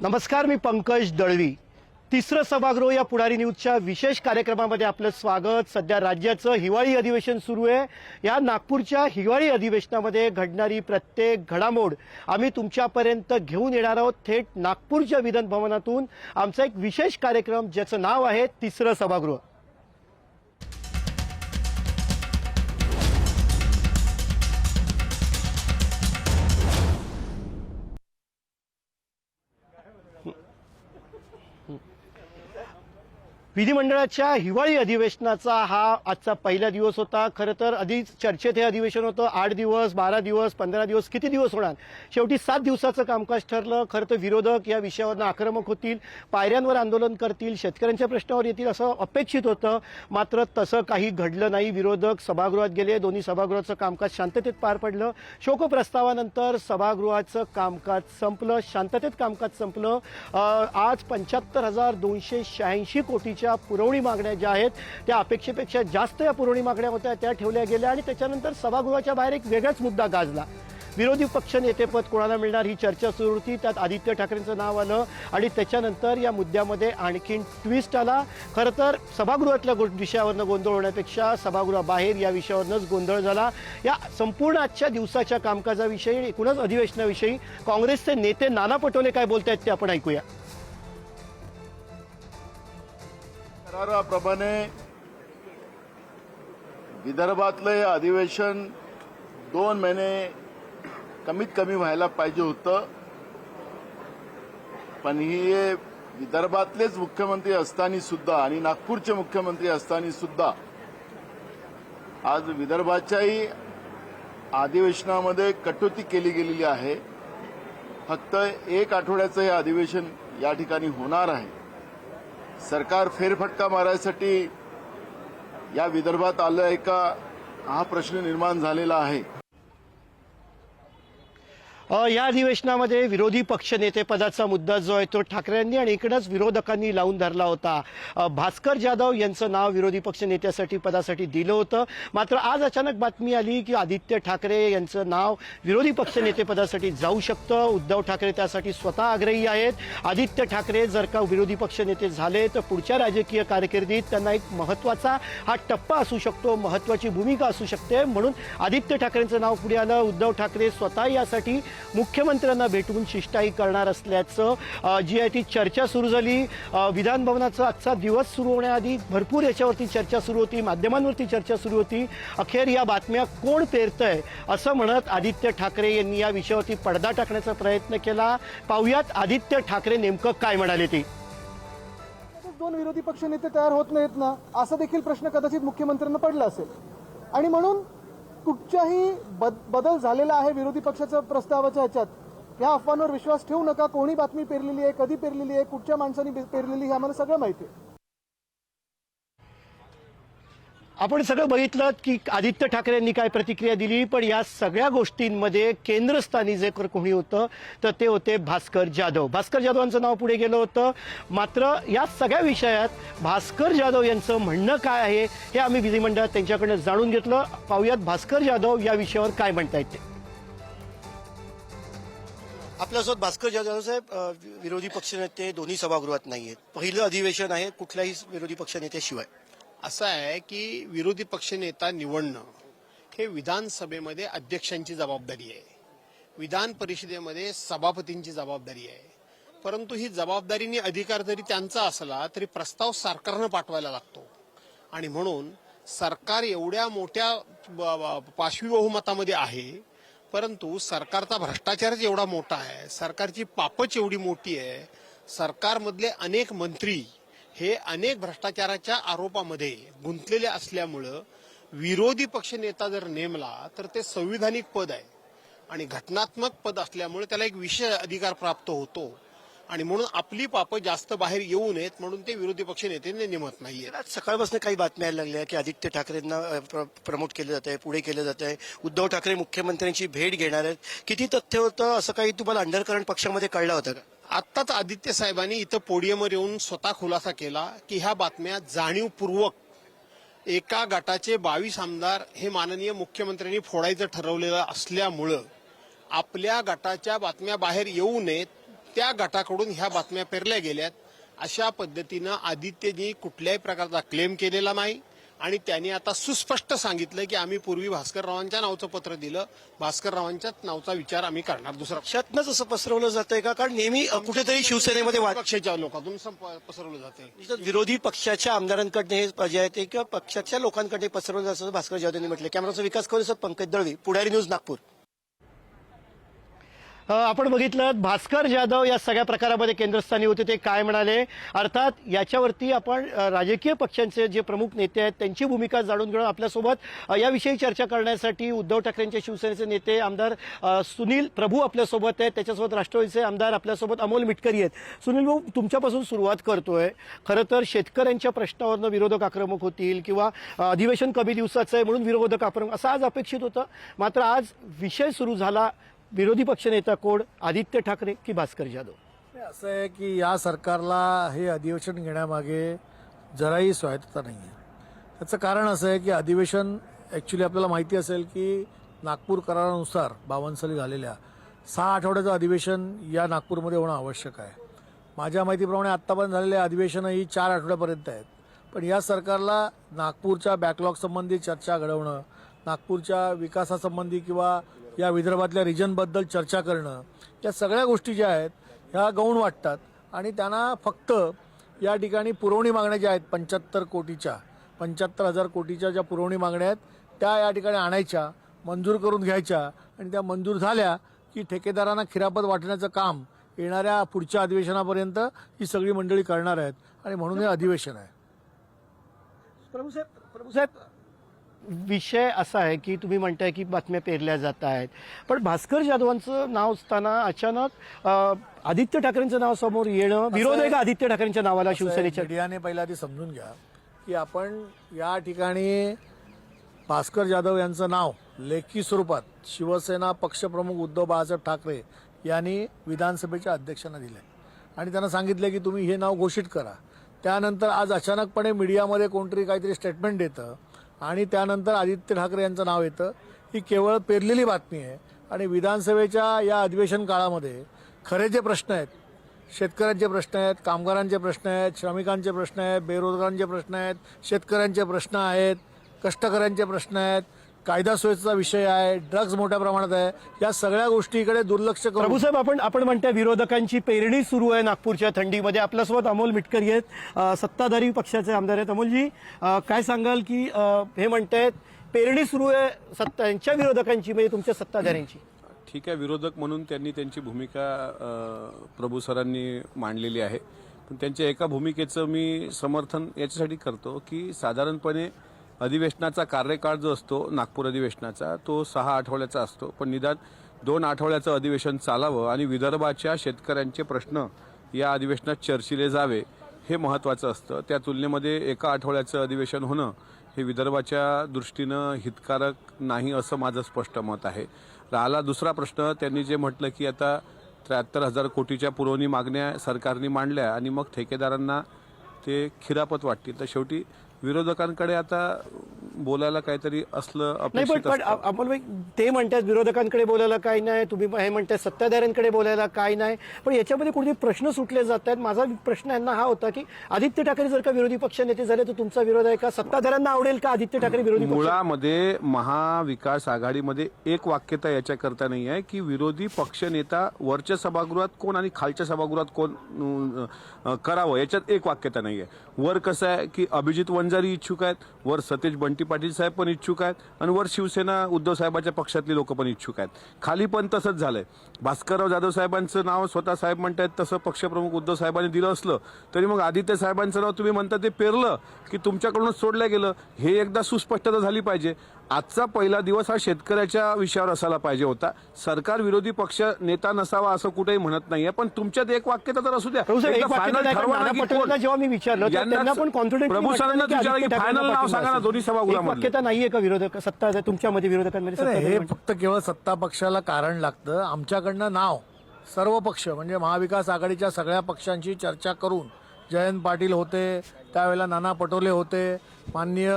नमस्कार, मी पंकज दळवी. तिसरं सभागृह या पुढारी न्यूजच्या विशेष कार्यक्रमामध्ये आपलं स्वागत. सध्या राज्याचं हिवाळी अधिवेशन सुरू आहे. या नागपूरच्या हिवाळी अधिवेशनामध्ये घडणारी प्रत्येक घडामोड आम्ही तुमच्यापर्यंत घेऊन येणार आहोत. थेट नागपूरच्या विधान भवनातून आमचा एक विशेष कार्यक्रम ज्याचं नाव आहे तिसरं सभागृह. विधिमंडळाच्या हिवाळी अधिवेशनाचा हा आजचा पहिला दिवस होता. खरं तर आधी चर्चेत हे अधिवेशन होतं 8 दिवस, 12 दिवस, 15 दिवस, किती दिवस होणार. शेवटी 7 दिवसाचं कामकाज ठरलं. खरं तर विरोधक या विषयावर आक्रमक होतील, पायऱ्यांवर आंदोलन करतील, शेतकऱ्यांच्या प्रश्नावर येतील असं अपेक्षित होतं. मात्र तसं काही घडलं नाही. विरोधक सभागृहात गेले. दोन्ही सभागृहाचं कामकाज शांततेत पार पडलं. शोकप्रस्तावानंतर सभागृहाचं कामकाज संपलं, शांततेत कामकाज संपलं. आज 75,286 कोटीच्या पुरवणी मागण्या ज्या आहेत त्या अपेक्षेपेक्षा जास्त या पुरवणी मागण्या होत्या त्या ठेवल्या गेल्या. आणि त्याच्यानंतर सभागृहाच्या बाहेर एक वेगळाच मुद्दा गाजला. विरोधी पक्ष नेतेपद कोणाला मिळणार ही चर्चा सुरू होती. त्यात आदित्य ठाकरेंचं नाव आलं आणि त्याच्यानंतर या मुद्द्यामध्ये आणखीन ट्विस्ट आला. खरं तर सभागृहातल्या विषयावरनं गोंधळ होण्यापेक्षा सभागृहाबाहेर या विषयावरनंच गोंधळ झाला. या संपूर्ण आजच्या दिवसाच्या कामकाजाविषयी, एकूणच अधिवेशनाविषयी काँग्रेसचे नेते नाना पटोले काय बोलतायत ते आपण ऐकूया. कराराप्रमाणे विदर्भातलं हे अधिवेशन 2 महिने कमीत कमी व्हायला पाहिजे होतं. पण हे विदर्भातलेच मुख्यमंत्री असताना सुद्धा आणि नागपूरचे मुख्यमंत्री असताना सुद्धा आज विदर्भाच्याही अधिवेशनामध्ये कटोती केली गेलेली आहे. फक्त 1 आठवड्याचं हे अधिवेशन या ठिकाणी होणार आहे. सरकार फेरफटका मारायसाठी या विदर्भात आलं आहे का, हा प्रश्न निर्माण झालेला आहे. या अधिवेशनामध्ये विरोधी पक्षनेते पदाचा मुद्दा जो आहे तो ठाकरेंनी आणि इकडेच विरोधकांनी लावून धरला होता. भास्कर जाधव यांचं नाव विरोधी पक्षनेत्यासाठी पदासाठी दिलं होतं. मात्र आज अचानक बातमी आली की आदित्य ठाकरे यांचं नाव विरोधी पक्षनेतेपदासाठी जाऊ शकतं. उद्धव ठाकरे त्यासाठी स्वतः आग्रही आहेत. आदित्य ठाकरे जर का विरोधी पक्षनेते झाले तर पुढच्या राजकीय कारकिर्दीत त्यांना एक महत्त्वाचा हा टप्पा असू शकतो, महत्त्वाची भूमिका असू शकते. म्हणून आदित्य ठाकरेंचं नाव पुढे आलं. उद्धव ठाकरे स्वतः यासाठी मुख्यमंत्र्यांना भेटून शिष्टाई करणार असल्याचं जी आहे ती चर्चा सुरू झाली. विधान भवनाचा आजचा दिवस सुरू होण्याआधी भरपूर याच्यावरती चर्चा सुरू होती, माध्यमांवरती चर्चा सुरू होती. अखेर या बातम्या कोण पेरतंय असं म्हणत आदित्य ठाकरे यांनी या विषयावरती पडदा टाकण्याचा प्रयत्न केला. पाहुयात आदित्य ठाकरे नेमकं काय म्हणाले ते. 2 विरोधी पक्षनेते तयार होत नाहीत ना, असा देखील प्रश्न कदाचित मुख्यमंत्र्यांना पडला असेल. आणि म्हणून कुठच्याही बदल झालेला आहे विरोधी पक्षाच्या प्रस्तावाच्या ह्याच्यात, या अफवांवर विश्वास ठेवू नका. कोणी बातमी पेरलेली आहे, कधी पेरलेली आहे, कुठच्या माणसांनी पेरलेली हे आम्हाला सगळं माहिती आहे. आपण सगळं बघितलं की आदित्य ठाकरे यांनी काय प्रतिक्रिया दिली. पण या सगळ्या गोष्टींमध्ये केंद्रस्थानी जे कोणी होतं तर ते होते भास्कर जाधव. भास्कर जाधवांचं नाव पुढे गेलं होतं. मात्र या सगळ्या विषयात भास्कर जाधव यांचं म्हणणं काय आहे हे आम्ही विधिमंडळात त्यांच्याकडनं जाणून घेतलं. पाहुयात भास्कर जाधव या विषयावर काय म्हणतायत ते. आपल्यासोबत भास्कर जाधव साहेब, विरोधी पक्षनेते दोन्ही सभागृहात नाहीयेत. पहिलं अधिवेशन आहे कुठल्याही विरोधी पक्षनेत्याशिवाय. असं आहे की विरोधी पक्षनेता निवडणं हे विधानसभेमध्ये अध्यक्षांची जबाबदारी आहे, विधान परिषदेमध्ये सभापतींची जबाबदारी आहे. परंतु ही जबाबदारीने अधिकार जरी त्यांचा असला तरी प्रस्ताव सरकारनं पाठवायला लागतो. आणि म्हणून सरकार एवढ्या मोठ्या पाशवी बहुमतामध्ये आहे, परंतु सरकारचा भ्रष्टाचारच एवढा मोठा आहे, सरकारची पापच एवढी मोठी आहे, सरकारमधले अनेक मंत्री हे अनेक भ्रष्टाचाराच्या आरोपामध्ये गुंतलेले असल्यामुळं विरोधी पक्षनेता जर नेमला तर ते संविधानिक पद आहे आणि घटनात्मक पद असल्यामुळे त्याला एक विशेष अधिकार प्राप्त होतो. आणि म्हणून आपली पापं जास्त बाहेर येऊ नयेत म्हणून ते विरोधी पक्षनेते नेमत नाहीये. सकाळपासून काही बातम्या यायला लागल्या की आदित्य ठाकरेंना प्रमोट केलं जात आहे, पुढे केलं जात आहे. उद्धव ठाकरे मुख्यमंत्र्यांची भेट घेणार आहेत. किती तथ्य होतं असं काही तुम्हाला अंडरकरंट पक्षामध्ये कळलं होतं का? आत्ताच आदित्य साहेबांनी इथं पोडियमवर येऊन स्वतः खुलासा केला की ह्या बातम्या जाणीवपूर्वक एका गटाचे 22 आमदार हे माननीय मुख्यमंत्र्यांनी फोडायचं ठरवलेलं असल्यामुळं आपल्या गटाच्या बातम्या बाहेर येऊ नयेत त्या गटाकडून ह्या बातम्या पेरल्या गेल्यात. अशा पद्धतीनं आदित्यनी कुठल्याही प्रकारचा क्लेम केलेला नाही आणि त्यांनी आता सुस्पष्ट सांगितलं की आम्ही पूर्वी भास्कररावांच्या नावचं पत्र दिलं, भास्कररावांच्याच नावचा विचार आम्ही करणार. दुसरा पक्षातनंच असं पसरवलं जातंय का? कारण नेहमी कुठेतरी शिवसेनेमध्ये पक्षाच्या लोकांतून पसरवलं जाते. विरोधी पक्षाच्या आमदारांकडे हे जे आहे ते किंवा पक्षाच्या लोकांकडे पसरवलं जातं असं भास्कर जाधव यांनी म्हटलं. कॅमेराचा विकास करू पंकज दळवी, पुढारी न्यूज, नागपूर. आपण बघितलं भास्कर जाधव या सगळ्या प्रकारामध्ये केंद्रस्थानी होते. ते काय म्हणाले, अर्थात याच्यावरती आपण राजकीय पक्षांचे जे प्रमुख नेते आहेत त्यांची भूमिका जाणून घेऊन आपल्यासोबत याविषयी चर्चा करण्यासाठी उद्धव ठाकरेंचे शिवसेनेचे नेते आमदार सुनील प्रभू आपल्यासोबत आहेत. त्याच्यासोबत राष्ट्रवादीचे आमदार आपल्यासोबत अमोल मिटकरी आहेत. सुनील भाऊ, तुमच्यापासून सुरुवात करतोय. खरं तर शेतकऱ्यांच्या प्रश्नावरनं विरोधक आक्रमक होतील किंवा अधिवेशन कमी दिवसाचं आहे म्हणून विरोधक आक्रमक असं आज अपेक्षित होतं. मात्र आज विषय सुरू झाला. विरोधी पक्षनेता कोण, आदित्य ठाकरे की भास्कर जाधव? असं आहे की या सरकारला हे अधिवेशन घेण्यामागे जराही स्वायत्तता नाही आहे. त्याचं कारण असं आहे की अधिवेशन ॲक्च्युली आपल्याला माहिती असेल की नागपूर करारानुसार 52 साली झालेल्या 6 आठवड्याचं अधिवेशन या नागपूरमध्ये होणं आवश्यक आहे. माझ्या माहितीप्रमाणे आत्तापर्यंत झालेले अधिवेशनं ही 4 आठवड्यापर्यंत आहेत. पण या सरकारला नागपूरच्या बॅकलॉग संबंधी चर्चा घडवणं, नागपूरच्या विकासासंबंधी किंवा या विदर्भातल्या रिजनबद्दल चर्चा करणं, या सगळ्या गोष्टी ज्या आहेत ह्या गौण वाटतात आणि त्यांना फक्त या ठिकाणी पुरवणी मागण्या ज्या आहेत 75,000 कोटीच्या ज्या पुरवणी मागण्या आहेत त्या या ठिकाणी आणायच्या, मंजूर करून घ्यायच्या आणि त्या मंजूर झाल्या की ठेकेदारांना खिरापत वाटण्याचं काम येणाऱ्या पुढच्या अधिवेशनापर्यंत ही सगळी मंडळी करणार आहेत आणि म्हणून हे अधिवेशन आहे. प्रभूसाहेब, विषय असा आहे की तुम्ही म्हणताय की बातम्या पेरल्या जात आहेत, पण भास्कर जाधवांचं नाव असताना अचानक आदित्य ठाकरेंचं नाव समोर येणं विरोध आहे का आदित्य ठाकरेंच्या नावाला शिवसेनेच्या? मीडियाने पहिला आधी समजून घ्या की आपण या ठिकाणी भास्कर जाधव यांचं नाव लेखी स्वरूपात शिवसेना पक्षप्रमुख उद्धव बाळासाहेब ठाकरे यांनी विधानसभेच्या अध्यक्षांना दिले आणि त्यांना सांगितलं की तुम्ही हे नाव घोषित करा. त्यानंतर आज अचानकपणे मीडियामध्ये कोणतरी काहीतरी स्टेटमेंट देतं आणि त्यानंतर आदित्य ठाकरे यांचं नाव येतं. ही केवळ पेरलेली बातमी आहे आणि विधानसभेच्या या अधिवेशन काळामध्ये खरे जे प्रश्न आहेत, शेतकऱ्यांचे प्रश्न आहेत, कामगारांचे प्रश्न आहेत, श्रमिकांचे प्रश्न आहेत, बेरोजगारांचे प्रश्न आहेत, शेतकऱ्यांचे प्रश्न आहेत, कष्टकऱ्यांचे प्रश्न आहेत, कायदा सुव्यवस्थेचा विषय आहे, ड्रग्ज मोठ्या प्रमाणात आहे, या सगळ्या गोष्टीकडे दुर्लक्ष करून प्रभूसाहेब, आपण म्हणताय विरोधकांची पेरणी सुरू आहे नागपूरच्या थंडीमध्ये. आपल्यासोबत अमोल मिटकरी आहेत, सत्ताधारी पक्षाचे आमदार आहेत. अमोलजी, काय सांगाल की हे म्हणतायत पेरणी सुरू आहे त्यांच्या विरोधकांची, म्हणजे तुमच्या सत्ताधाऱ्यांची? ठीक आहे, विरोधक म्हणून त्यांनी त्यांची भूमिका प्रभू सरांनी मांडलेली आहे. पण त्यांच्या एका भूमिकेचं मी समर्थन याच्यासाठी करतो की साधारणपणे अधिवेशनाचा कार्यकाळ जो असतो नागपूर अधिवेशनाचा तो 6 आठवड्याचा असतो, पण निदान 2 आठवड्याचं अधिवेशन चालावं आणि विदर्भाच्या शेतकऱ्यांचे प्रश्न या अधिवेशनात चर्चिले जावे हे महत्त्वाचं असतं. त्या तुलनेमध्ये एका आठवड्याचं अधिवेशन होणं हे विदर्भाच्या दृष्टीनं हितकारक नाही असं माझं स्पष्ट मत आहे. राहिला दुसरा प्रश्न, त्यांनी जे म्हटलं की आता 73,000 कोटीच्या पुरवणी मागण्या सरकारने मांडल्या आणि मग ठेकेदारांना ते खिरापत वाटतील, तर शेवटी विरोधकांकडे आता बोलायला काहीतरी असलं अपेक्षित पण असतं. अमोलभाई, ते म्हणतात विरोधकांकडे बोलायला काही नाही, तुम्ही हे म्हणताय सत्ताधाऱ्यांकडे बोलायला काही नाही, पण याच्यामध्ये कुठे प्रश्न सुटले जात आहेत. माझा प्रश्न यांना हा होता की आदित्य ठाकरे जर का विरोधी पक्ष नेते झाले तर तुमचा विरोध आहे का? सत्ताधाऱ्यांना आवडेल का आदित्य ठाकरे विरोधी पक्ष? मुळामध्ये महाविकास आघाडीमध्ये एक वाक्यता याच्याकरता नाही आहे की विरोधी पक्षनेता वरच्या सभागृहात कोण आणि खालच्या सभागृहात कोण करावं, याच्यात एक वाक्यता नाही आहे. वर कसं आहे की अभिजित वंजारी इच्छुक आहेत, वर सतेज बंटी पाटील साहेब पण इच्छुक आहेत आणि वर शिवसेना उद्धव साहेबांच्या पक्षातली लोक पण इच्छुक आहेत. खाली पण तसंच झालंय. भास्करराव जाधव साहेबांचं नाव स्वतः साहेब म्हणतायत, तसं पक्षप्रमुख उद्धव साहेबांनी दिलं असलं तरी मग आदित्य साहेबांचं नाव तुम्ही म्हणता ते पेरलं की तुमच्याकडूनच सोडलं गेलं, हे एकदा सुस्पष्टता झाली पाहिजे. आजचा पहिला दिवस हा शेतकऱ्याच्या विषयावर असायला पाहिजे होता. सरकार विरोधी पक्ष नेता नसावा असं कुठेही म्हणत नाहीये, पण तुमच्यात एक वाक्यता तर असू द्या. जेव्हा मी विचारलं त्यांना पण कॉन्फिडन्स प्रभू सरांना विचारलं की फायनल नाव सांगा ना दोन्ही सभागृहामध्ये. वाक्यता नाहीये का विरोधक सत्ता तुमच्यामध्ये विरोधकांमध्ये? हे फक्त केवळ सत्ता पक्षाला कारण लागतं. आमच्याकडनं नाव सर्व पक्ष म्हणजे महाविकास आघाडीच्या सगळ्या पक्षांशी चर्चा करून जयंत पाटील होते, त्यावेळेला नाना पटोले होते, माननीय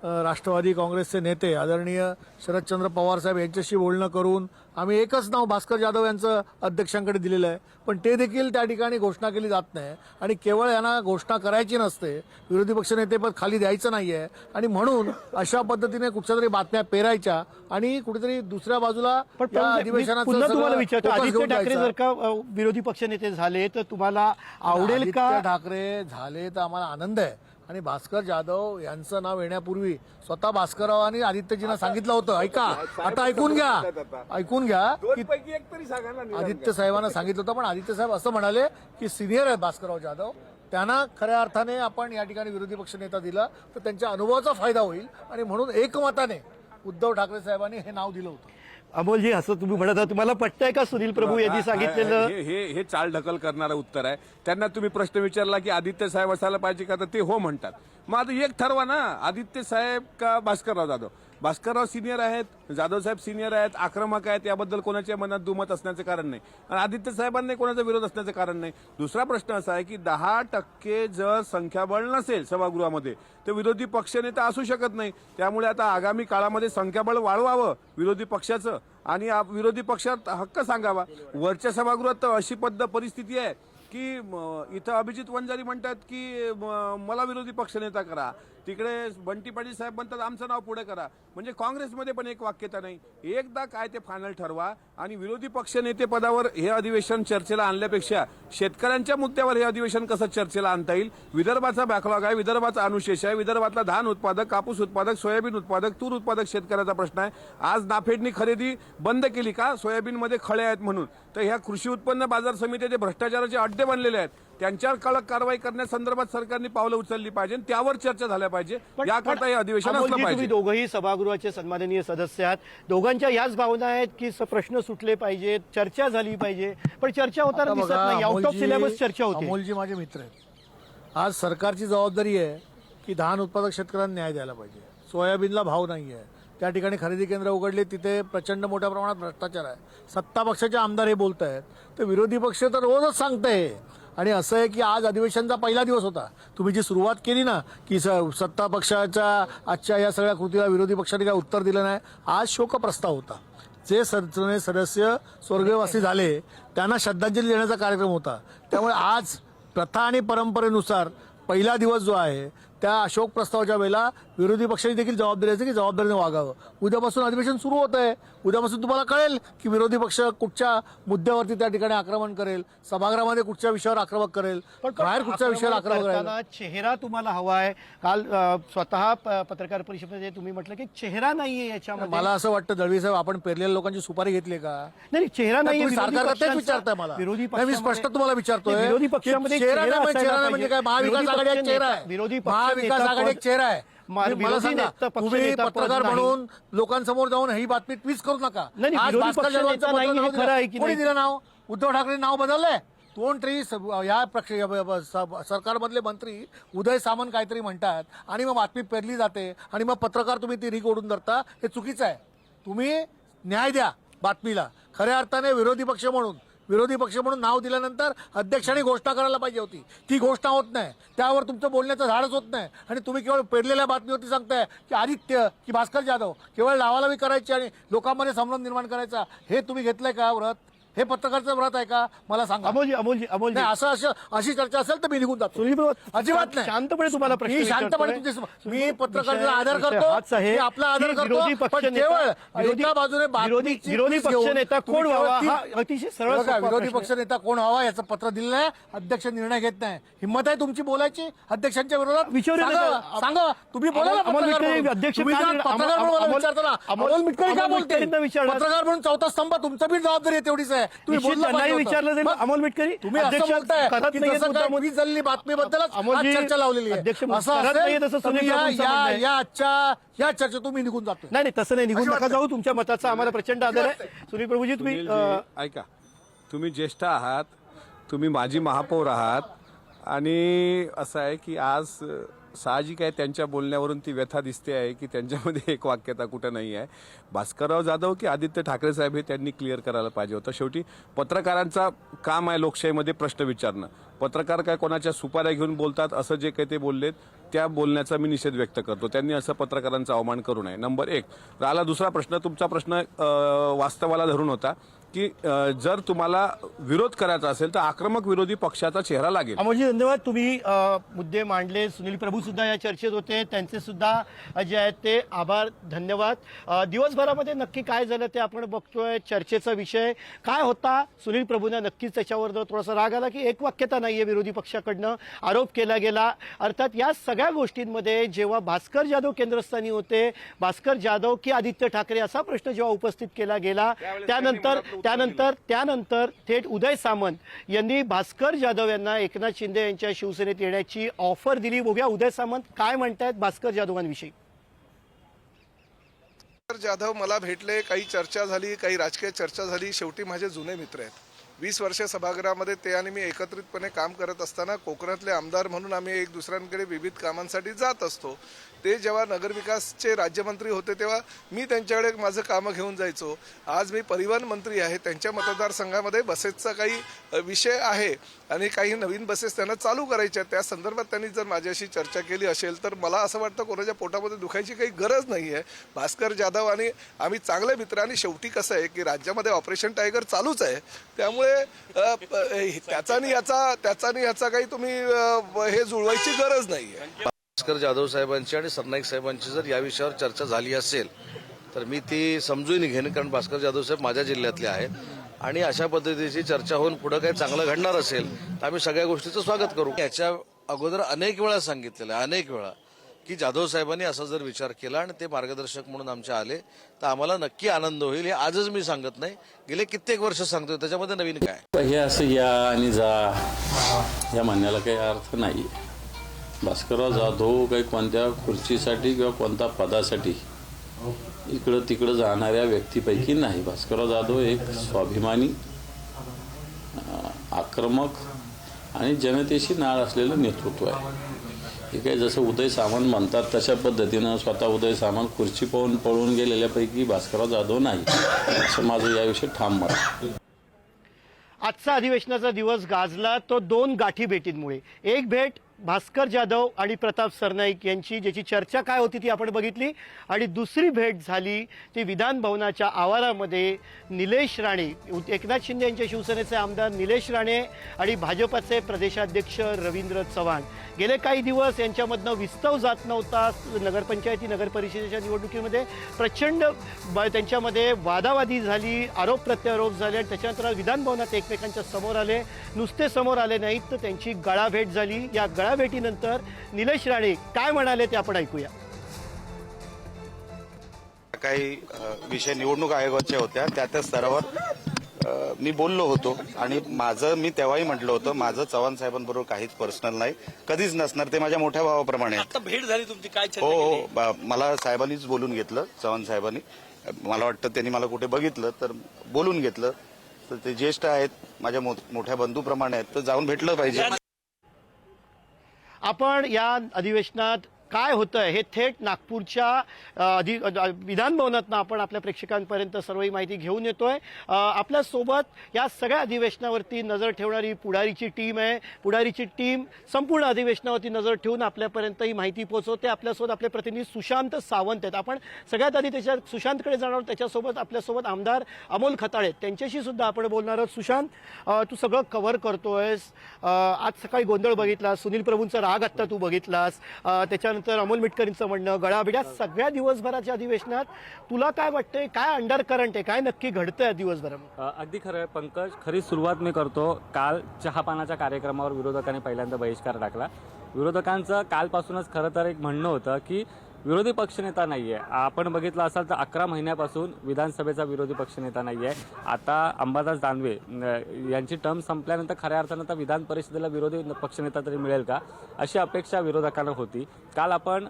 राष्ट्रवादी काँग्रेसचे नेते आदरणीय शरदचंद्र पवार साहेब यांच्याशी बोलणं करून आम्ही एकच नाव भास्कर जाधव यांचं अध्यक्षांकडे दिलेलं आहे, पण ते देखील त्या ठिकाणी घोषणा केली जात नाही आणि केवळ यांना घोषणा करायची नसते, विरोधी पक्षनेतेपद खाली द्यायचं नाही आहे आणि म्हणून अशा पद्धतीने कुठच्या तरी बातम्या पेरायच्या आणि कुठेतरी दुसऱ्या बाजूला पण या मी अधिवेशनाचं पुन्हा तुम्हाला सगळं विचारतो, focus आदित्य घेऊन ठाकरे जायचं. जर का विरोधी पक्षनेते झाले तर तुम्हाला आवडेल का? आदित्य ठाकरे झाले तर आम्हाला आनंद आहे आणि भास्कर जाधव यांचं नाव येण्यापूर्वी स्वतः भास्करराव आणि आदित्यजींना सांगितलं होतं. ऐका, आता ऐकून घ्या की आदित्य साहेबांना सांगितलं होतं, पण आदित्य साहेब असं म्हणाले की सिनियर आहेत भास्करराव जाधव, त्यांना खऱ्या अर्थाने आपण या ठिकाणी विरोधी पक्षनेता दिला तर त्यांच्या अनुभवाचा फायदा होईल आणि म्हणून एकमताने उद्धव ठाकरे साहेबांनी हे नाव दिलं होतं. अमोलजी, असं तुम्ही म्हणत आहात, तुम्हाला पटतंय का सुनील प्रभू यांनी सांगितलेलं? हे चाल ढकल करणारं उत्तर आहे. त्यांना तुम्ही प्रश्न विचारला की आदित्य साहेब असायला पाहिजे का, तर ते हो म्हणतात. मग आता एक ठरवा ना, आदित्य साहेब का भास्करराव जाधव. भास्करराव सिनियर आहेत, जाधव साहेब सिनियर आहेत, आक्रमक आहेत, याबद्दल कोणाच्या मनात दुमत असण्याचं कारण नाही आणि आदित्य साहेबांनी कोणाचा विरोध असण्याचं कारण नाही. दुसरा प्रश्न असा आहे की 10% जर संख्याबळ नसेल सभागृहामध्ये तर विरोधी पक्षनेता असू शकत नाही. त्यामुळे आता आगामी काळामध्ये संख्याबळ वाढवावं विरोधी पक्षाचं आणि विरोधी पक्षात हक्क सांगावा. वरच्या सभागृहात तर अशी परिस्थिती आहे की इथं अभिजित वंजारी म्हणतात की मला विरोधी पक्षनेता करा, तिकडे बंटी पाटील साहेब म्हणतात आमचं नाव पुढे करा. म्हणजे काँग्रेसमध्ये पण एक वाक्यता नाही. एकदा काय ते फायनल ठरवा आणि विरोधी पक्षनेते पदावर हे अधिवेशन चर्चेला आणल्यापेक्षा शेतकऱ्यांच्या मुद्द्यावर हे अधिवेशन कसं चर्चेला आणता येईल. विदर्भाचा बॅकलॉग आहे, विदर्भाचा अनुशेष आहे, विदर्भातला धान उत्पादक, कापूस उत्पादक, सोयाबीन उत्पादक, तूर उत्पादक शेतकऱ्याचा प्रश्न आहे. आज नाफेडनी खरेदी बंद केली का, सोयाबीनमध्ये खळे आहेत म्हणून. तर ह्या कृषी उत्पन्न बाजार समितीचे भ्रष्टाचाराचे अड्डे बनलेले आहेत, त्यांच्यावर कडक कारवाई करण्यासंदर्भात सरकारने पावलं उचलली पाहिजे, त्यावर चर्चा झाल्या पाहिजे. याकरता हे अधिवेशन असलं अमोलजी, पाहिजे. तुम्ही दोघंही सभागृहाचे सन्माननीय सदस्य आहात, दोघांच्या याच भावना आहेत की प्रश्न सुटले पाहिजेत, चर्चा झाली पाहिजे, पण चर्चा होताना आता दिसत बघा, नाही. आउट ऑफ सिलेबस चर्चा होते. अमोलजी माझे मित्र आहेत. आज सरकारची जबाबदारी आहे की धान उत्पादक शेतकऱ्यांना न्याय द्यायला पाहिजे. सोयाबीनला भाव नाही आहे, त्या ठिकाणी खरेदी केंद्र उघडले, तिथे प्रचंड मोठ्या प्रमाणात भ्रष्टाचार आहे. सत्ता पक्षाचे आमदार हे बोलत आहेत, तर विरोधी पक्ष तर रोजच सांगताय. आणि असं आहे की आज अधिवेशनाचा पहिला दिवस होता. तुम्ही जी सुरुवात केली ना की सत्ता पक्षाच्या आजच्या या सगळ्या कृतीला विरोधी पक्षाने काय उत्तर दिलं नाही. आज शोकप्रस्ताव होता. जे सदस्य स्वर्गवासी झाले त्यांना श्रद्धांजली देण्याचा कार्यक्रम होता. त्यामुळे आज प्रथा आणि परंपरेनुसार पहिला दिवस जो आहे त्या अशोक प्रस्तावाच्या वेळेला विरोधी पक्षाची देखील जबाबदारी असते की जबाबदारीने वागावं. उद्यापासून अधिवेशन सुरू होत आहे. उद्यापासून तुम्हाला कळेल की विरोधी पक्ष कुठच्या मुद्द्यावरती त्या ठिकाणी आक्रमण करेल, सभागृहामध्ये कुठच्या विषयावर आक्रमक करेल, बाहेर कुठच्या विषयावर आक्रमक करेल. करताना चेहरा तुम्हाला हवा आहे. काल स्वतः पत्रकार परिषदेमध्ये तुम्ही म्हटलं की चेहरा नाहीये याच्यामध्ये. मला असं वाटतं दळवी साहेब, आपण पेरलेल्या लोकांची सुपारी घेतली का? नाही, चेहरा नाहीये. सरकार तेच विचारताय मला. विरोधी नाही, मी स्पष्ट तुम्हाला विचारतोय. विरोधी पक्षामध्ये चेहरा नाही, असायला चेहरा नाही म्हणजे काय? महाविकास आघाडी एक चेहरा आहे. विरोधी पक्ष महाविकास नेता आघाडी एक चेहरा आहे. मला विरोधी सांगा, नेता पक्ष तुम्ही नेता पद पत्रकार नाही. म्हणून लोकांसमोर जाऊन ही बातमी ट्विस्ट करू नका. नाही, आज विरोधी भास्कर पक्ष जाधवांचं नेता पत्र नाही, हे नाव खरं आहे की दिलं. कोणी नाही? दिलं नाव? उद्धव ठाकरे नाव बदललंय. दोन ट्री या सरकारमधले मंत्री उदय सामंत काहीतरी म्हणतात आणि मग बातमी पेरली जाते आणि मग पत्रकार तुम्ही ती रीक ओढून धरता. हे चुकीचं आहे. तुम्ही न्याय द्या बातमीला. खऱ्या अर्थाने विरोधी पक्ष म्हणून नाव दिल्यानंतर अध्यक्षांनी घोषणा करायला पाहिजे होती. ती घोषणा होत नाही, त्यावर तुमचं बोलण्याचं धाडच होत नाही आणि तुम्ही केवळ पेरलेल्या बातमीवरती सांगताय की आदित्य की भास्कर जाधव केवळ लावालावी करायची आणि लोकांमध्ये संभ्रम निर्माण करायचा. हे तुम्ही घेतलंय का व्रत? हे पत्रकारचं व्रत आहे का? मला सांगा. अमोलजी नाही, अशी चर्चा असेल तर मी निघून जातो. सुनील प्रभू, अजिबात नाही. शांतपणे तुम्हाला प्रश्न मी शांतपणे विचारतोय. मी पत्रकाराचा आदर विषय करतो, हाच आहे मी आपला आदर की करतो, विरोधी पण पक्षनेता- केवळ एका बाजूने बातमीची विरोधी twist घेऊन पक्षनेता तुम्ही कोण केवळ व्हावा ती- हा अतिशय सरळ बघा, सोपा विरोधी प्रश्न आहे. पक्षनेता कोण व्हावा याचं पत्र दिलं नाही. अध्यक्ष निर्णय घेत नाही. हिंमत आहे तुमची बोलायची अध्यक्षांच्या विरोधात? विचारू नका. सांगा तुम्ही बोला ना. अमोल पत्रकार मिटकरी म्हणून. अध्यक्ष तुम्ही का जर निर्णय- पत्रकार म्हणून मला अमोल- विचारता ना, अमोल- अमोल मिटकरी का अमोल बोलते? मिटकरींना विचारलं. पत्रकार म्हणून चौथा स्तंभ तुमचा बी जबाबदारी आहे तेवढीच आहे. तुम्ही निश्चित बोललं त्यांनाही पाहिजे होतं. विचारलं जाईल. मग अमोल मिटकरी तुम्ही असं अध्यक्ष बोलताय करत की नाहीये जसं मुद्दा काय म्हणून. वीज झालेली बातमीबद्दलच आज अमोलजी, चर्चा लावलेली आहे. अध्यक्ष असं करत नाहीये असेल तसं तर मी सुनील प्रभूंचं म्हणणं आहे. या चर्चेत तुम्ही निघून जातो. नाही तसं नाही, निघून अशी नका वाटतं. जाऊ. तुमच्या मताचा आम्हाला प्रचंड आदर आहे. सुनील प्रभूजी तुम्ही सुनीलजी, ऐका, तुम्ही ज्येष्ठ आहात, तुम्ही माजी महापौर आहात आणि असं आहे की आज साहजिक आहे त्यांच्या बोलण्यावरून ती व्यथा दिसते आहे की त्यांच्यामध्ये एक वाक्यता कुठं नाही आहे. भास्करराव जाधव की आदित्य ठाकरे साहेब हे त्यांनी क्लिअर करायला पाहिजे होतं. शेवटी पत्रकारांचा काम आहे लोकशाहीमध्ये प्रश्न विचारणं. पत्रकार काय कोणाच्या सुपाऱ्या घेऊन बोलतात असं जे काही ते बोललेत त्या बोलण्याचा मी निषेध व्यक्त करतो. त्यांनी असं पत्रकारांचा अवमान करू नये. नंबर 1. राहिला दुसरा प्रश्न, तुमचा प्रश्न वास्तवाला धरून होता की जर तुम्हाला विरोध करायचा असेल तर आक्रमक विरोधी पक्षाचा चेहरा लागेल. अमोलजी धन्यवाद. तुम्ही मुद्दे मांडले. सुनील प्रभू सुद्धा या चर्चेत होते, त्यांचे सुद्धा जे आहेत ते आभार, धन्यवाद. दिवसभरामध्ये नक्की काय झालं ते आपण बघतोय. चर्चेचा विषय काय होता, सुनील प्रभूंना नक्कीच त्याच्यावर थोडासा राग आला की एक वाक्यता नाहीये विरोधी पक्षाकडनं, आरोप केला गेला. अर्थात या सगळ्या गोष्टींमध्ये जेव्हा भास्कर जाधव केंद्रस्थानी होते, भास्कर जाधव की आदित्य ठाकरे असा प्रश्न जेव्हा उपस्थित केला गेला, त्यानंतर थेट उदय सामंत यांनी भास्कर जाधव यांना एकनाथ शिंदे यांच्या शिवसेनेत येण्याची ऑफर दिली. बघूया उदय सामंत काय म्हणतायत भास्कर जाधवांविषयी. भास्कर जाधव मला भेटले, काही चर्चा झाली, काही राजकीय चर्चा झाली. शेवटी माझे जुने मित्र आहेत. 20 वर्षे सभागृहामध्ये ते आणि मी एकत्रितपणे काम करत असताना कोकणातले आमदार म्हणून आम्ही एक दुसऱ्यांकडे विविध कामांसाठी जात असतो. ते जेव्हा नगरविकासचे राज्यमंत्री होते तेव्हा मी त्यांच्याकडे माझं कामं घेऊन जायचो. आज मी परिवहन मंत्री आहे. त्यांच्या मतदारसंघामध्ये बसेसचा काही विषय आहे आणि काही नवीन बसेस त्यांना चालू करायच्या आहेत. त्या संदर्भात त्यांनी जर माझ्याशी चर्चा केली असेल तर मला असं वाटतं कोणाच्या पोटामध्ये दुखायची काही गरज नाही आहे. भास्कर जाधव आणि आम्ही चांगले मित्र. आणि शेवटी कसं आहे की राज्यामध्ये ऑपरेशन टायगर चालूच आहे, त्यामुळे त्याचा याचा काही तुम्ही हे जुळवायची गरज नाही आहे. भास्कर जाधव साहेबांची आणि सरनाईक साहेबांची जर या विषयावर चर्चा झाली असेल तर मी ती समजून घेईन, कारण भास्कर जाधव साहेब माझ्या जिल्ह्यातले आहेत आणि अशा पद्धतीची चर्चा होऊन पुढे काही चांगलं घडणार असेल तर आम्ही सगळ्या गोष्टीचं स्वागत करू. याच्या अगोदर अनेक वेळा सांगितलेलं आहे, अनेक वेळा, की जाधव साहेबांनी असा जर विचार केला आणि ते मार्गदर्शक म्हणून आमच्या आले तर आम्हाला नक्की आनंद होईल. हे आजच मी सांगत नाही, गेले कित्येक वर्ष सांगतोय. त्याच्यामध्ये नवीन काय हे असं या आणि जा या म्हणण्याला काही अर्थ नाही. भास्करराव जाधव काही कोणत्या खुर्चीसाठी किंवा कोणत्या पदासाठी इकडं तिकडं जाणाऱ्या व्यक्तीपैकी नाही. भास्करराव जाधव एक स्वाभिमानी, आक्रमक आणि जनतेशी नाळ असलेलं नेतृत्व आहे. हे काही जसं उदय सामंत म्हणतात तशा पद्धतीनं स्वतः उदय सामंत खुर्ची पाहून पळून गेलेल्यापैकी भास्करराव जाधव नाही, असं माझं याविषयी ठाम मत आहे. आजचा अधिवेशनाचा दिवस गाजला तो 2 गाठी भेटींमुळे. एक भेट भास्कर जाधव आणि प्रताप सरनाईक यांची, ज्याची चर्चा काय होती ती आपण बघितली. आणि दुसरी भेट झाली ती विधान भवनाच्या आवारामध्ये निलेश राणे, एकनाथ शिंदे यांच्या शिवसेनेचे आमदार निलेश राणे आणि भाजपचे प्रदेशाध्यक्ष रवींद्र चव्हाण. गेले काही दिवस यांच्यामधनं विस्तव जात नव्हता. नगरपंचायती नगरपरिषदेच्या निवडणुकीमध्ये प्रचंड त्यांच्यामध्ये वादावादी झाली, आरोप प्रत्यारोप झाले आणि त्याच्यानंतर विधान भवनात एकमेकांच्या समोर आले. नुसते समोर आले नाहीत तर त्यांची गळाभेट झाली. या गळाभेटीनंतर निलेश राणे काय म्हणाले ते आपण ऐकूया. काही विषय निवडणूक आयोगाच्या होत्या, त्या स्तरावर मी बोललो होतो आणि मी तेव्हाही म्हटलं होतं माझं चव्हाण साहेबांबरोबर काहीच पर्सनल नाही, कधीच नसणार. ते माझ्या मोठ्या भावाप्रमाणे आहेत. भेट झाली तुमची काय? हो, मला साहेबांनीच बोलून घेतलं, चव्हाण साहेबांनी. मला वाटतं त्यांनी मला कुठे बघितलं तर बोलून घेतलं. तर ते ज्येष्ठ आहेत, माझ्या मोठ्या बंधूप्रमाणे आहेत, तर जाऊन भेटलं पाहिजे. आपण या अधिवेशनात काय होतंय हे थेट नागपूरच्या विधान भवनातनं आपण आपल्या प्रेक्षकांपर्यंत सर्व ही माहिती घेऊन येतोय. आपल्यासोबत या सगळ्या अधिवेशनावरती नजर ठेवणारी पुढारीची टीम आहे. पुढारीची टीम संपूर्ण अधिवेशनावरती नजर ठेवून आपल्यापर्यंत ही माहिती पोहोचवते. आपल्यासोबत आपले प्रतिनिधी सुशांत सावंत आहेत. आपण सगळ्यात आधी त्याच्या सुशांतकडे जाणार आहोत. त्याच्यासोबत आपल्यासोबत आमदार अमोल खताळे आहेत, त्यांच्याशी सुद्धा आपण बोलणार आहोत. सुशांत, तू सगळं कव्हर करतोयस. आज सकाळी गोंधळ बघितलास, सुनील प्रभूंचा राग आत्ता तू बघितलास, त्याच्यानंतर अमोल मिटकरींचं म्हणणं, गळाभेट्या, सगळ्या दिवसभराच्या अधिवेशनात तुला काय वाटतंय, काय अंडर करंट आहे, काय नक्की घडतंय दिवसभरामध्ये? अगदी खरं आहे पंकज. खरी सुरुवात मी करतो. काल चहापानाच्या कार्यक्रमावर विरोधकांनी पहिल्यांदा बहिष्कार टाकला. विरोधकांचं कालपासूनच खरं तर एक म्हणणं होतं की विरोधी पक्षनेता नाही आहे. आपण बघितलं असाल तर 11 महिन्यापासून विधानसभेचा विरोधी पक्षनेता नाही आहे. आता अंबादास दानवे यांची टर्म संपल्यानंतर खऱ्या अर्थानं आता विधान परिषदेला विरोधी पक्षनेता तरी मिळेल का अशी अपेक्षा विरोधकांना होती. काल आपण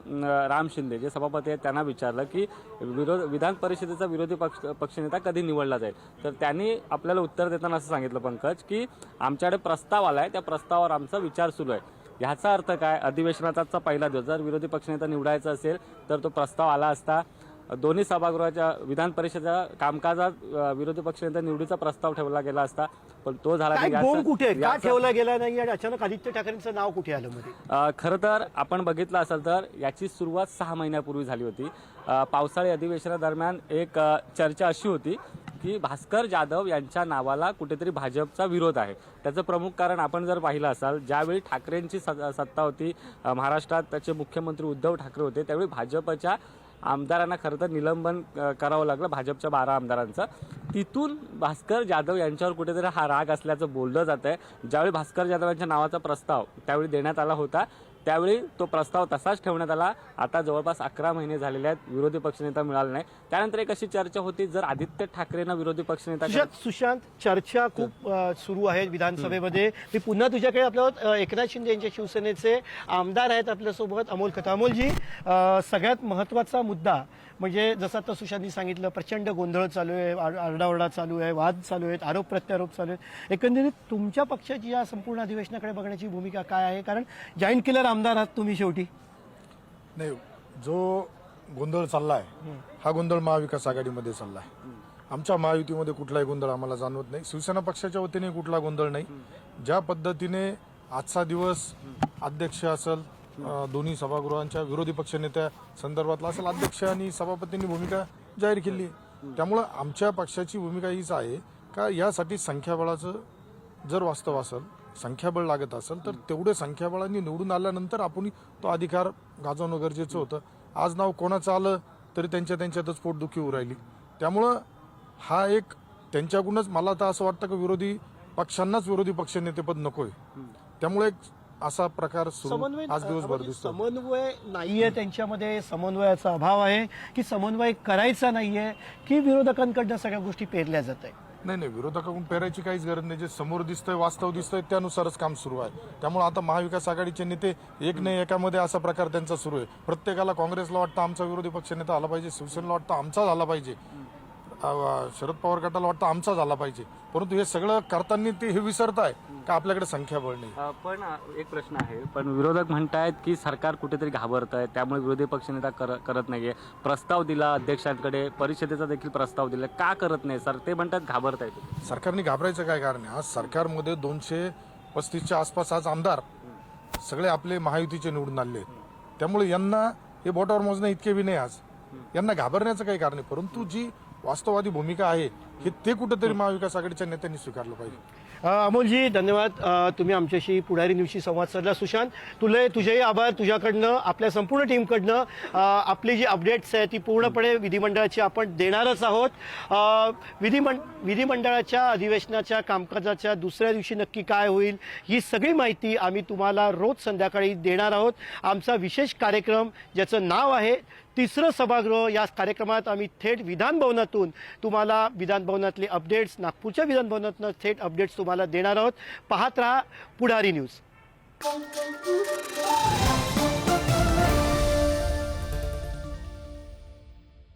राम शिंदे जे सभापती आहेत त्यांना विचारलं की विधान परिषदेचा विरोधी पक्षनेता कधी निवडला जाईल. तर त्यांनी आपल्याला उत्तर देताना असं सांगितलं पंकज की आमच्याकडे प्रस्ताव आला आहे, त्या प्रस्तावावर आमचा विचार सुरू आहे. ह्याचा अर्थ काय, अधिवेशनाचा पहिला दिवस जर विरोधी पक्षनेता निवडायचा असेल तर तो प्रस्ताव आला असता, दोन्ही सभागृहाच्या विधान परिषदेच्या कामकाजात विरोधी पक्षनेता निवडीचा प्रस्ताव ठेवला गेला असता, पण तो झाला काय नाही. गोम कुठे का याचा- ठेवला गेला नाही आणि अचानक आदित्य ठाकरेंचं नाव कुठे आलं मध्ये? खरं तर आपण बघितलं असेल तर याची सुरुवात 6 महिन्यापूर्वी झाली होती. पावसाळी अधिवेशनादरम्यान एक चर्चा अशी होती की भास्कर जाधव यांच्या नावाला कुठेतरी भाजपचा विरोध आहे. त्याचं प्रमुख कारण आपण जर पाहिलं असाल, ज्यावेळी ठाकरेंची सत्ता होती महाराष्ट्रात, त्याचे मुख्यमंत्री उद्धव ठाकरे होते, त्यावेळी भाजपच्या आमदारांना खरं तर निलंबन करावं लागलं, भाजपच्या 12 आमदारांचं. तिथून भास्कर जाधव यांच्यावर कुठेतरी हा राग असल्याचं बोललं जात आहे. ज्यावेळी भास्कर जाधव यांच्या नावाचा प्रस्ताव त्यावेळी देण्यात आला होता, त्यावेळी तो प्रस्ताव तसाच ठेवण्यात आला. आता जवळपास 11 महिने झालेले आहेत, विरोधी पक्षनेता मिळाला नाही. त्यानंतर एक अशी चर्चा होती, जर आदित्य ठाकरेंना विरोधी पक्षनेता सुशांत, चर्चा खूप सुरू आहे विधानसभेमध्ये. मी पुन्हा तुझ्याकडे, आपल्या एकनाथ शिंदे यांच्या शिवसेनेचे आमदार आहेत आपल्यासोबत, अमोल खताळ. अमोलजी, सगळ्यात महत्त्वाचा मुद्दा म्हणजे जसं आता सुशांतनी सांगितलं, प्रचंड गोंधळ चालू आहे, आरडाओरडा चालू आहे, वाद चालू आहेत, आरोप प्रत्यारोप चालू आहेत. एकंदरीत तुमच्या पक्षाची या संपूर्ण अधिवेशनाकडे बघण्याची भूमिका काय आहे? कारण जॉईंट किलर आमदार आहात तुम्ही शेवटी. नाही, जो गोंधळ चाललाय हा गोंधळ महाविकास आघाडीमध्ये चाललाय. आमच्या महायुतीमध्ये कुठलाही गोंधळ आम्हाला जाणवत नाही. शिवसेना पक्षाच्या वतीने कुठला गोंधळ नाही. ज्या पद्धतीने आजचा दिवस अध्यक्ष असेल, दोन्ही सभागृहांच्या विरोधी पक्षनेत्या संदर्भातला असेल, अध्यक्ष आणि सभापतींनी भूमिका जाहीर केली. त्यामुळं आमच्या पक्षाची भूमिका हीच आहे का यासाठी संख्याबळाचं जर वास्तव असेल, संख्याबळ लागत असेल, तर तेवढे संख्याबळांनी निवडून आल्यानंतर आपण तो अधिकार गाजवणं गरजेचं होतं. आज नाव कोणाचं आलं तरी त्यांच्यातच पोटदुखी होऊ राहिली. त्यामुळं हा एक त्यांच्याकडूनच, मला तर असं वाटतं की विरोधी पक्षांनाच विरोधी पक्षनेतेपद नकोय. त्यामुळे असा प्रकार सुरू आज दिवसभर दिसतो. समन्वय नाहीये त्यांच्यामध्ये, समन्वयाचा अभाव आहे की समन्वय करायचा नाहीये की विरोधकांकडनं सगळ्या गोष्टी पेरल्या जात आहे? नाही, विरोधकाकडून पेरायची काहीच गरज नाही. जे समोर दिसतंय, वास्तव दिसतंय, त्यानुसारच काम सुरू आहे. त्यामुळे आता महाविकास आघाडीचे नेते एक नाही एकामध्ये असा प्रकार त्यांचा सुरू आहे. प्रत्येकाला, काँग्रेसला वाटतं आमचा विरोधी पक्षनेता आला पाहिजे, शिवसेनेला वाटतं आमचा झाला पाहिजे, शरद पवार गटाला वाटतं आमचा झाला पाहिजे. परंतु हे सगळं करताना ते हे विसरताय का आपल्याकडे संख्याबळ नाही. पण एक प्रश्न आहे, पण विरोधक म्हणतायत की सरकार कुठेतरी घाबरत आहे, त्यामुळे विरोधी पक्षनेता करत नाहीये. प्रस्ताव दिला अध्यक्षांकडे, परिषदेचा देखील प्रस्ताव दिला, का करत नाही सर? ते म्हणतात घाबरत आहे. सरकारने घाबरायचं काय कारण आहे? आज सरकारमध्ये 235च्या आसपास आज आमदार सगळे आपले महायुतीचे निवडून आले. त्यामुळे यांना हे बोटावर मोजणं इतके बी नाही. आज यांना घाबरण्याचं काही कारण नाही. परंतु जी वास्तववादी भूमिका आहे हे ते कुठेतरी महाविकास आघाडीच्या नेत्यांनी स्वीकारलं पाहिजे. अमोलजी, धन्यवाद. तुम्ही आमच्याशी पुढारी न्यूजशी संवाद साधला. सुशांत, तुझेही आभार. तुझ्याकडनं, आपल्या संपूर्ण टीमकडनं आपली जी अपडेट्स आहे ती पूर्णपणे विधिमंडळाची आपण देणारच आहोत. विधिमंडळाच्या अधिवेशनाच्या कामकाजाच्या दुसऱ्या दिवशी नक्की काय होईल ही सगळी माहिती आम्ही तुम्हाला रोज संध्याकाळी देणार आहोत. आमचा विशेष कार्यक्रम ज्याचं नाव आहे तिसरं सभागृह, या कार्यक्रमात आम्ही थेट विधानभवनातून तुम्हाला विधानभवनातले अपडेट्स, नागपूरच्या विधानभवनातनं थेट अपडेट्स तुम्हाला देणार आहोत. पाहत रहा पुढारी न्यूज.